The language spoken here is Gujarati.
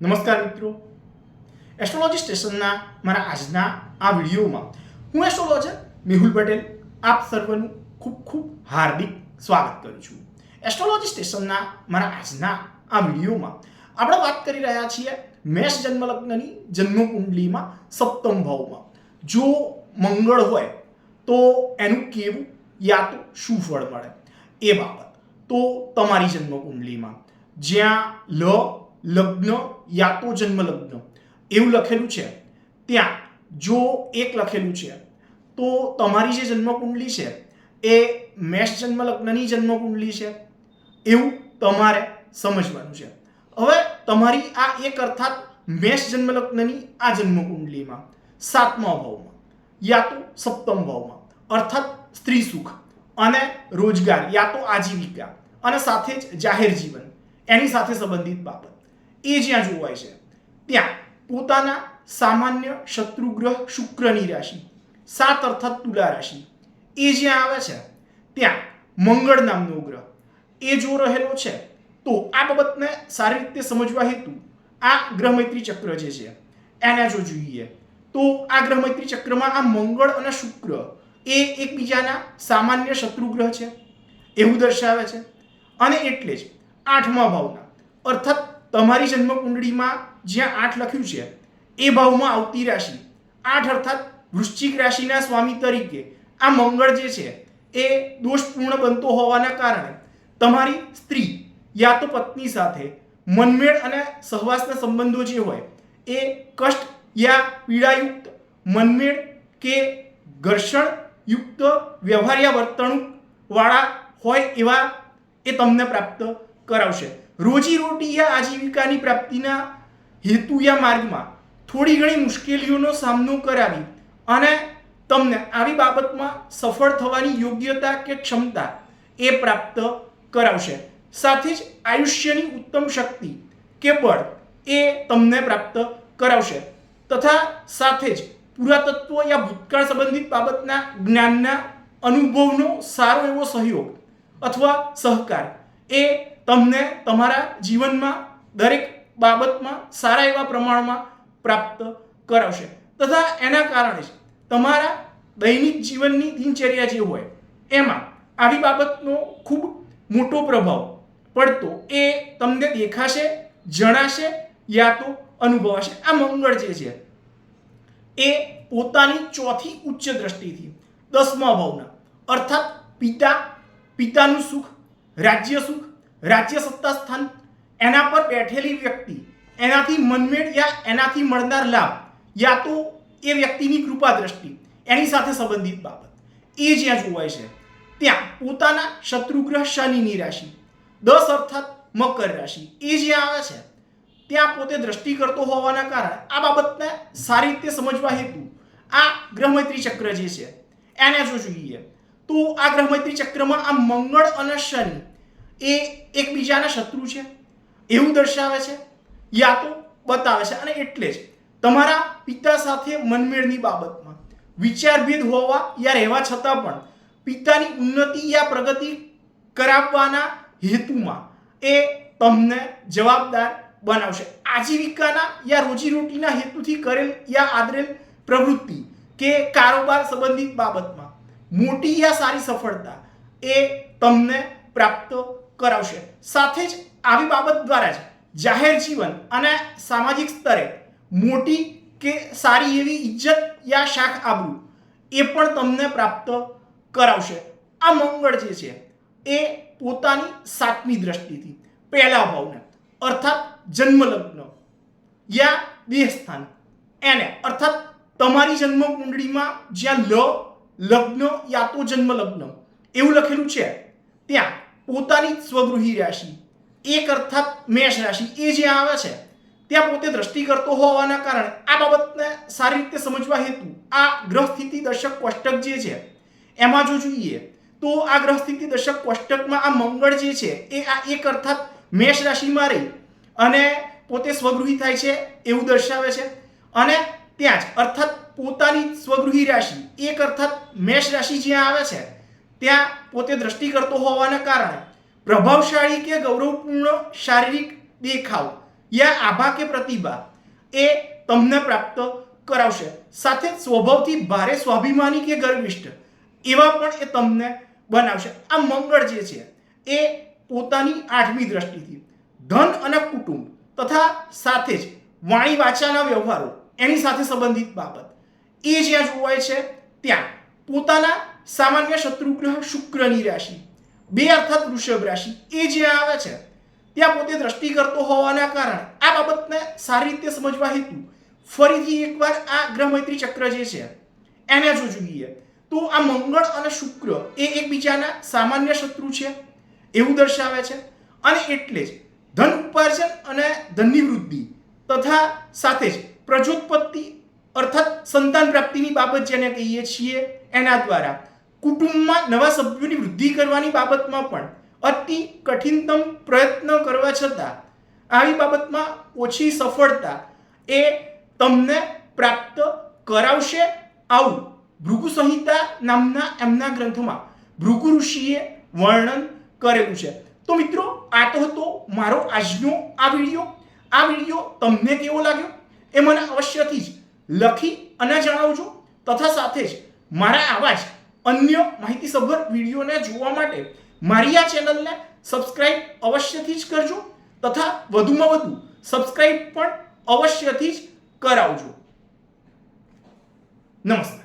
નમસ્કાર મિત્રો, એસ્ટ્રોલોજી સ્ટેશનના મારા આજના આ વિડીયોમાં હું એસ્ટ્રોલોજર મેહુલ પટેલ આપ સર્વનું ખૂબ ખૂબ હાર્દિક સ્વાગત કરું છું. એસ્ટ્રોલોજી સ્ટેશનના મારા આજના આ વિડીયોમાં આપણે વાત કરી રહ્યા છીએ મેષ જન્મ લગ્નની જન્મ કુંડલીમાં સપ્તમ ભાવમાં જો મંગળ હોય તો એનું કેવું યા તો શું ફળ મળે એ બાબત. તો તમારી જન્મ કુંડલીમાં જ્યાં લગ્ન યા તો જન્મ લગ્ન એવું લખેલું છે ત્યાં જો એક લખેલું છે તો તમારી જે જન્મ કુંડલી છે એ મેષ જન્મ લગ્નની જન્મ કુંડલી છે એવું તમારે સમજવાનું છે. હવે તમારી આ એક અર્થાત મેષ જન્મ લગ્નની આ જન્મ કુંડલીમાં સાતમા ભાવમાં યા તો સપ્તમ ભાવમાં અર્થાત સ્ત્રી સુખ અને રોજગાર યા તો આજીવિકા અને સાથે જ જાહેર જીવન એની સાથે સંબંધિત બાબત એ જ્યાં જોવાય છે ત્યાં પોતાના સામાન્ય શત્રુગ્રહ શુક્રની રાશિ 7 અર્થાત તુલા રાશિ એ જ્યાં આવે છે ત્યાં મંગળ નામનો ગ્રહ એ જો રહેલો છે તો આ બાબતને સારી રીતે સમજવા હેતુ આ ગ્રહ મૈત્રી ચક્ર જે છે એને જો જોઈએ તો આ ગ્રહ મૈત્રી ચક્રમાં આ મંગળ અને શુક્ર એ એકબીજાના સામાન્ય શત્રુગ્રહ છે એવું દર્શાવે છે. અને એટલે જ 8મા ભાવના અર્થાત તમારી જન્મ કુંડળીમાં જ્યાં 8 લખ્યું છે એ ભાવમાં આવતી રાશિ 8 અર્થાત વૃશ્ચિક રાશિના સ્વામી તરીકે આ મંગળ જે છે એ દોષપૂર્ણ બનતો હોવાના કારણે તમારી સ્ત્રી યા તો પત્ની સાથે મનમેળ અને સહવાસના સંબંધો જે હોય એ કષ્ટ યા પીડાયુક્ત મનમેળ કે ઘર્ષણયુક્ત વ્યવહારિયા વર્તણૂક વાળા હોય એવા એ તમને પ્રાપ્ત કરાવશે. રોજી રોટી યા આજીવિકાની પ્રાપ્તિના હેતુ યા માર્ગમાં થોડી ઘણી મુશ્કેલીઓનો સામનો કરાવી અને તમને આવી બાબતમાં સફળ થવાની યોગ્યતા કે ક્ષમતા એ પ્રાપ્ત કરાવશે. સાથે જ આયુષ્યની ઉત્તમ શક્તિ કે બળ એ તમને પ્રાપ્ત કરાવશે તથા સાથે જ પુરાતત્વ યા ભૂતકાળ સંબંધિત બાબતના જ્ઞાનના અનુભવનો સારો એવો સહયોગ અથવા સહકાર એ તમને તમારા જીવનમાં દરેક બાબતમાં સારા એવા પ્રમાણમાં પ્રાપ્ત કરાવશે તથા એના કારણે જ તમારા દૈનિક જીવનની દિનચર્યા જે હોય એમાં આવી બાબતનો ખૂબ મોટો પ્રભાવ પડતો એ તમને દેખાશે, જણાશે યા તો અનુભવાશે. આ મંગળ જે છે એ પોતાની ચોથી ઉચ્ચ દ્રષ્ટિથી 10મા ભાવના અર્થાત પિતાનું સુખ, રાજ્ય સુખ, રાજ્ય સત્તા સ્થાન એના પર બેઠેલી વ્યક્તિ એનાથી મનમેળ યા એનાથી મળનાર લાભ યા તો એ વ્યક્તિની કૃપા દ્રષ્ટિ એની સાથે સંબંધિત બાબત એ જ્યાં જોવાય છે ત્યાં પોતાના શત્રુગ્રહ શનિની રાશિ 10 અર્થાત મકર રાશિ એ જ્યાં આવે છે ત્યાં પોતે દ્રષ્ટિ કરતો હોવાના કારણે આ બાબતને સારી રીતે સમજવા હેતુ આ ગ્રહમૈત્રી ચક્ર જે છે એને જો જોઈએ તો આ ગ્રહમૈત્રી ચક્રમાં આ મંગળ અને શનિ એ એકબીજાના શત્રુ છે એવું દર્શાવે છે યા તો બતાવે છે. અને એટલે જ તમારા પિતા સાથે મનમેળની બાબતમાં વિચારભેદ હોવા યા રહેવા છતાં પણ પિતાની ઉન્નતિ યા પ્રગતિ કરાવવાના હેતુમાં એ તમને જવાબદાર બનાવશે. આજીવિકાના યા રોજીરોટીના હેતુથી કરેલ યા આદરેલ પ્રવૃત્તિ કે કારોબાર સંબંધિત બાબતમાં મોટી યા સારી સફળતા એ તમને પ્રાપ્ત કરાવશે. સાથે જ આવી બાબત દ્વારા જ જાહેર જીવન અને સામાજિક સ્તરે મોટી કે સારી એવી ઇજ્જત યા શાખ આબરૂ એ પણ તમને પ્રાપ્ત કરાવશે. આ મંગળ જે છે એ પોતાની 7મી દ્રષ્ટિથી પહેલા ભાવને અર્થાત જન્મ લગ્ન યા દેહ સ્થાન એને અર્થાત તમારી જન્મ કુંડળીમાં જ્યાં લગ્ન યા તો જન્મ લગ્ન એવું લખેલું છે ત્યાં પોતાની સ્વગૃહી રાશિ 1 અર્થાત મેષ રાશિ એ જ્યાં આવે છે ત્યાં પોતે દ્રષ્ટિ કરતો હોવાના કારણે આ બાબતને સારી રીતે સમજવા હેતુ આ ગ્રહ સ્થિતિ દર્શક કોષ્ટક જે છે એમાં જો જોઈએ તો આ ગ્રહ સ્થિતિ દર્શક કોષ્ટકમાં આ મંગળ જે છે એ આ 1 અર્થાત મેષ રાશિમાં રહી અને પોતે સ્વગૃહી થાય છે એવું દર્શાવે છે. અને ત્યાં જ અર્થાત પોતાની સ્વગૃહી રાશિ 1 અર્થાત મેષ રાશિ જ્યાં આવે છે ત્યાં પોતે દ્રષ્ટિ કરતો હોવાના કારણે પ્રભાવશાળી કે ગૌરવપૂર્ણ શારીરિક દેખાવ યા આભા કે પ્રતિભા એ તમને પ્રાપ્ત કરાવશે. સાથે સ્વભાવથી ભારે સ્વાભિમાની કે ગર્વિષ્ઠ એવા પણ એ તમને બનાવશે. આ મંગળ જે છે એ પોતાની 8મી દ્રષ્ટિથી ધન અને કુટુંબ તથા સાથે જ વાણી વાચાના વ્યવહારો એની સાથે સંબંધિત બાબત એ જ્યાં જોવાય છે ત્યાં પોતાના સામાન્ય શત્રુગ્રહ શુક્રની રાશિ 2 અર્થાત વૃષભ રાશિ એ જ્યાં આવે છે ત્યાં પોતે દ્રષ્ટિ કરતો હોવાના કારણે આ બાબતને સારી રીતે સમજવા હેતુ ફરીથી એકવાર આ ગ્રહ મૈત્રી ચક્ર જે છે એને જો જોઈએ તો આ મંગળ અને શુક્ર એ એકબીજાના સામાન્ય શત્રુ છે એવું દર્શાવે છે. અને એટલે જ ધન ઉપાર્જન અને ધનની વૃદ્ધિ તથા સાથે જ પ્રજોત્પત્તિ અર્થાત સંતાન પ્રાપ્તિની બાબત જેને કહીએ છીએ એના દ્વારા કુટુંબમાં નવા સભ્યોની વૃદ્ધિ કરવાની બાબતમાં પણ અતિ કઠિનતમ પ્રયત્ન કરવા છતાં આવી બાબતમાં ઓછી સફળતા એ તમને પ્રાપ્ત કરાવશે. આવું ભૃગુ સંહિતા નામના એમના ગ્રંથમાં ભૃગુ ઋષિએ વર્ણન કરેલું છે. તો મિત્રો આ તો હતો મારો આજનો આ વિડીયો તમને કેવો લાગ્યો એ મને અવશ્યથી જ લખી અને જણાવજો. તથા સાથે જ મારા આવા જ અન્ય માહિતીસભર વિડીયોને જોવા માટે મારી આ ચેનલને સબસ્ક્રાઇબ અવશ્યથી જ કરજો તથા વધુમાં વધુ સબસ્ક્રાઇબ પણ અવશ્યથી જ કરાવજો. નમસ્કાર.